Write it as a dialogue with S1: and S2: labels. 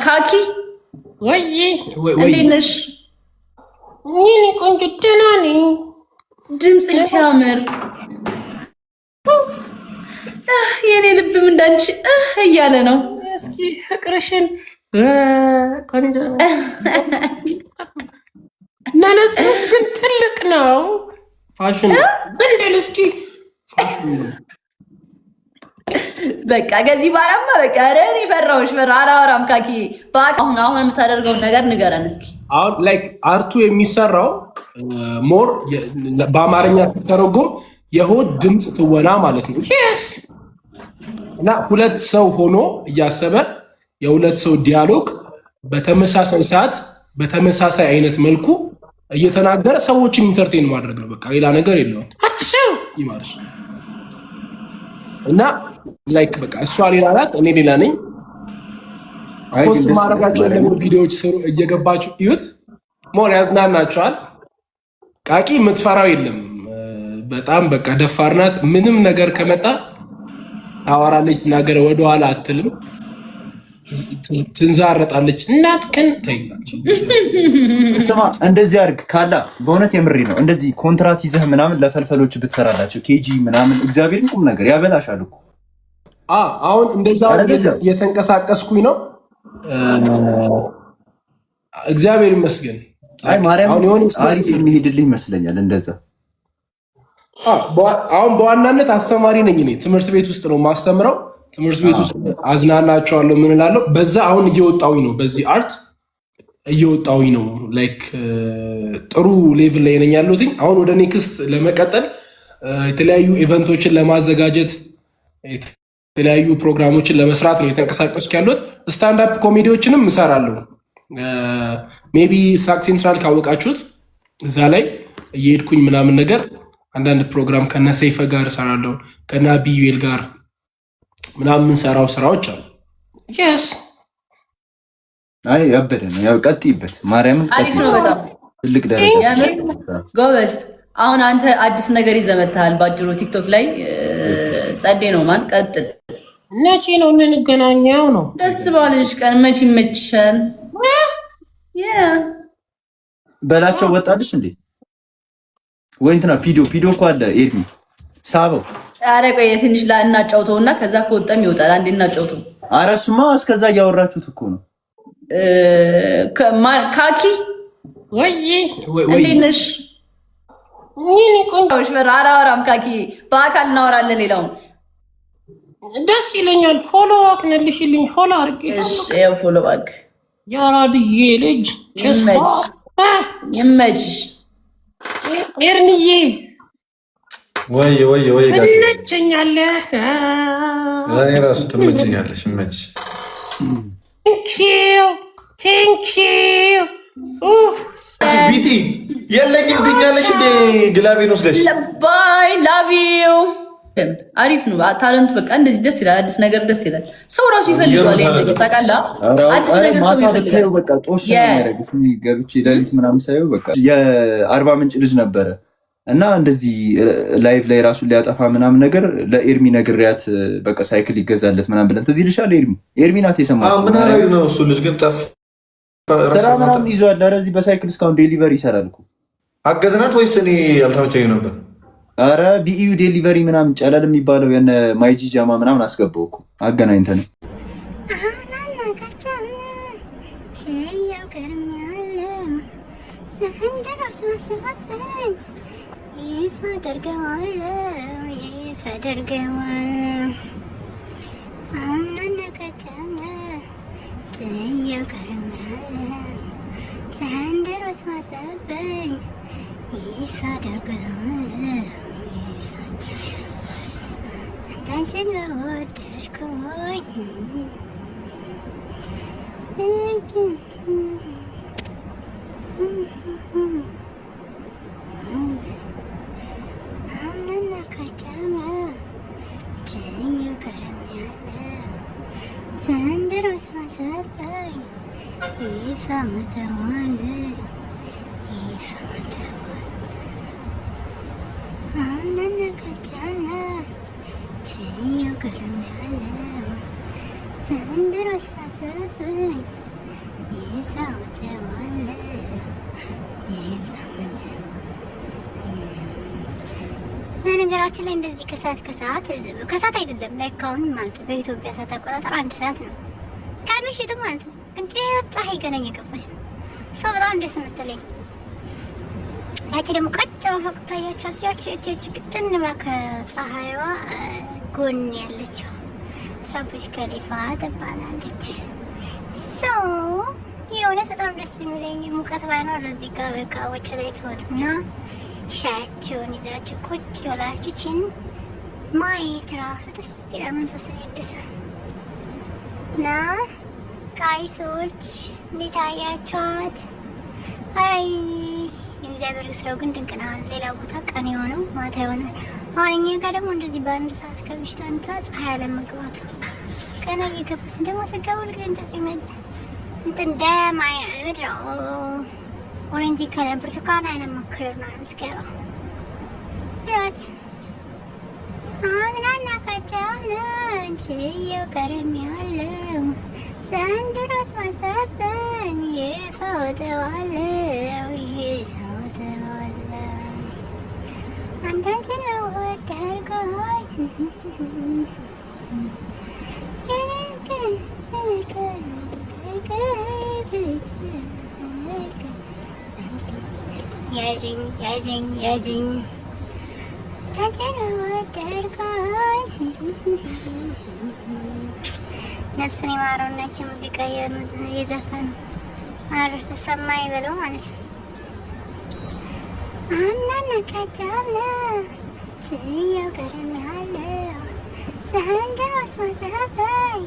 S1: ካኪ
S2: ወይ
S1: እንዴት ነሽ?
S2: እኔ ቆንጆ ደህና ነኝ።
S1: ድምፅሽ ሲያምር የኔ ልብም እንዳንቺ እያለ ነው።
S2: እስኪ ፍቅርሽን ቆንጆ መነጽሮች ግን ትልቅ ነው። ፋሽን ግን እስኪ ፋሽን
S1: በቃ ከዚህ በኋላማ በቃ እኔ ፈራሁሽ። አላወራም ካኪ። አሁን የምታደርገውን ነገር ንገረን እስኪ።
S3: አሁን ላይክ አርቱ የሚሰራው ሞር በአማርኛ ተተረጎም የሆድ ድምፅ ትወና ማለት ነው። እና ሁለት ሰው ሆኖ እያሰበ የሁለት ሰው ዲያሎግ በተመሳሳይ ሰዓት በተመሳሳይ አይነት መልኩ እየተናገረ ሰዎችን ኢንተርቴን ማድረግ ነው። በቃ ሌላ ነገር የለውም። ይማርሽ እና ላይክ በቃ እሷ ሌላ ናት፣ እኔ ሌላ ነኝ። ፖስት ማድረጋቸው ደግሞ ቪዲዮዎች ስሩ፣ እየገባችሁ እዩት። ሞር ያዝናናችኋል። ቃቂ የምትፈራው የለም። በጣም በቃ ደፋር ናት። ምንም ነገር ከመጣ ታወራለች፣ ትናገር፣ ወደኋላ አትልም፣ ትንዛረጣለች። እናትክን ተይላች።
S4: ስማ እንደዚህ አድርግ ካላ በእውነት የምሬ ነው። እንደዚህ ኮንትራት ይዘህ ምናምን ለፈልፈሎች ብትሰራላቸው ኬጂ ምናምን እግዚአብሔርን ቁም ነገር ያበላሻል እኮ።
S3: አሁን እንደዛ እየተንቀሳቀስኩኝ ነው። እግዚአብሔር ይመስገን።
S4: አይ ማርያም አሪፍ የሚሄድልህ ይመስለኛል እንደዛ።
S3: አሁን በዋናነት አስተማሪ ነኝ እኔ። ትምህርት ቤት ውስጥ ነው ማስተምረው። ትምህርት ቤት ውስጥ አዝናናቸዋለሁ፣ ምን እላለሁ። በዛ አሁን እየወጣሁኝ ነው፣ በዚህ አርት እየወጣሁኝ ነው። ላይክ ጥሩ ሌቭል ላይ ነኝ ያለሁት። አሁን ወደ ኔክስት ለመቀጠል የተለያዩ ኢቨንቶችን ለማዘጋጀት የተለያዩ ፕሮግራሞችን ለመስራት ነው የተንቀሳቀስኩ ያለሁት። ስታንዳፕ ኮሜዲዎችንም እሰራለሁ። ሜቢ ሳክ ሴንትራል ካወቃችሁት እዛ ላይ እየሄድኩኝ ምናምን ነገር አንዳንድ ፕሮግራም ከነ ሰይፈ ጋር እሰራለሁ፣ ከነ ቢዩኤል ጋር ምናምን የምንሰራው ስራዎች አሉ።
S2: yes
S4: አይ ያበደ ነው። ያው ቀጥይበት፣ ማርያምን ቀጥይበት። ትልቅ ደረጃ
S1: ጎበዝ። አሁን አንተ አዲስ ነገር ይዘህ መጥተሃል ባጭሩ ቲክቶክ ላይ ጸዴ ነው ማን ቀጥል።
S2: መቼ ነው የምንገናኘው? ነው
S1: ደስ ባለሽ ቀን መቼ ይመችሻል?
S4: በላቸው ወጣልሽ እንዴ ወይ እንትና ፒዶ እኮ አለ ኤርሚ ሳበው።
S1: ኧረ ቆይ ትንሽ እናጫውተውና ከዛ ከወጣም ይወጣል። አንዴ እናጫውተው።
S4: ኧረ እሱማ እስከዛ እያወራችሁት እኮ ነው።
S1: ካኪ
S2: ወይ
S1: እንዴት ነሽ?
S2: እኔ ቆንጆ
S1: አላወራም ካኪ። በአካል እናወራለን። ሌላውን
S2: ደስ ይለኛል። ፎሎ ባክ ነልሽልኝ። ፎሎ አድርጌሽ።
S1: ያው ፎሎ ባክ
S2: ያራድዬ ልጅ
S1: ይመችሽ።
S2: ኤርሚዬ
S5: ወይ
S2: ትመቸኛለህ።
S5: እኔ ራሱ ትመቸኛለሽ። ይመችሽ። ቴንኪው ቢቲ የለኝም ትኛለሽ እንዴ? ግላቤን ወስደሽ
S1: ባይ ላቭ ዩ። አሪፍ ነው ታለንቱ። በቃ እንደዚህ ደስ ይላል። አዲስ ነገር ደስ ይላል። ሰው ራሱ ይፈልገዋል። ይሄን ታውቃለህ። አዲስ ነገር ሰው ይፈልጋል።
S4: በቃ ጦሽ ያረግስ ገብቼ ዳሊት ምናምን ሳይው በቃ የአርባ ምንጭ ልጅ ነበረ እና እንደዚህ ላይቭ ላይ ራሱን ሊያጠፋ ምናምን ነገር ለኤርሚ ነግሬያት በቃ ሳይክል ይገዛለት ምናምን ብለን ትዝ ይልሻል። ኤርሚ ናት የሰማችው።
S5: ምን አረግ ነው እሱ ልጅ ግን ጠፍ
S4: ስራ ምናምን ይዟል። ኧረ እዚህ በሳይክል እስካሁን ዴሊቨሪ ይሰራል እኮ።
S5: አገዝናት ወይስ እኔ አልተመቸኝም ነበር?
S4: አረ ቢኢዩ ዴሊቨሪ ምናምን ጨለል የሚባለው የነ ማይጂ ጃማ ምናምን አስገባው እኮ አገናኝተን።
S6: በነገራችን ላይ እንደዚህ ከሰዓት አይደለም ላይክ አሁን ማለት ነው በኢትዮጵያ ሰዓት አቆጣጠር 1 ሰዓት ነው ከምሽቱ ማለት ነው። እንጂ ፀሐይ ገና እየገባች ነው። ሰው በጣም ደስ የምትለኝ ያቺ ደግሞ ቀጭን ፈቅታ ታያቻች እቺ ግጥን ብላ ከፀሐይዋ ጎን ያለችው ሳቡጅ ከሊፋ ትባላለች። ሰው የእውነት በጣም ደስ የሚለኝ ሙቀት ባይኖር እዚህ ጋር በቃ ውጭ ላይ ትወጡና ሻያችሁን ይዛችሁ ቁጭ ብላችሁ ችን ማየት ራሱ ደስ ይላል፣ መንፈስን ያድሳል። እና ጋይሶች እንዴት አያችኋት? አይ የእግዚአብሔር ስራው ግን ድንቅ ነው። ሌላ ቦታ ቀን የሆነው ማታ ይሆናል። አሁን እኛ ጋር ደግሞ እንደዚህ በ1 ሰዓት ከምሽቱ 1 ሰዓት ፀሐይ አለመግባቱ ገና እየገባች ደግሞ ስገባ ሁልጊዜ እንደዚህ እንትን ደም ምድረ ኦሬንጅ ከለር ብርቱካን አይነት መክለር ነው የምትገባው። ህይወት አምናና ካቻምና እንችየው ከረም ያለው ዘንድሮስ ማሰበን ይፈውጠዋለው አንዳንችን ወድ አድርጎኝ ያዥኝ ያዥኝ ያዥኝ አንቺን ወድ አድርጎኝ ነፍሱን ይማረውና ይህች ሙዚቃ የዘፈኑ ሰማይ በለው ማለት ነው። አምናና ካቻምና ስየው ገረምሃለው ዘንድሮስ ማሰበኝ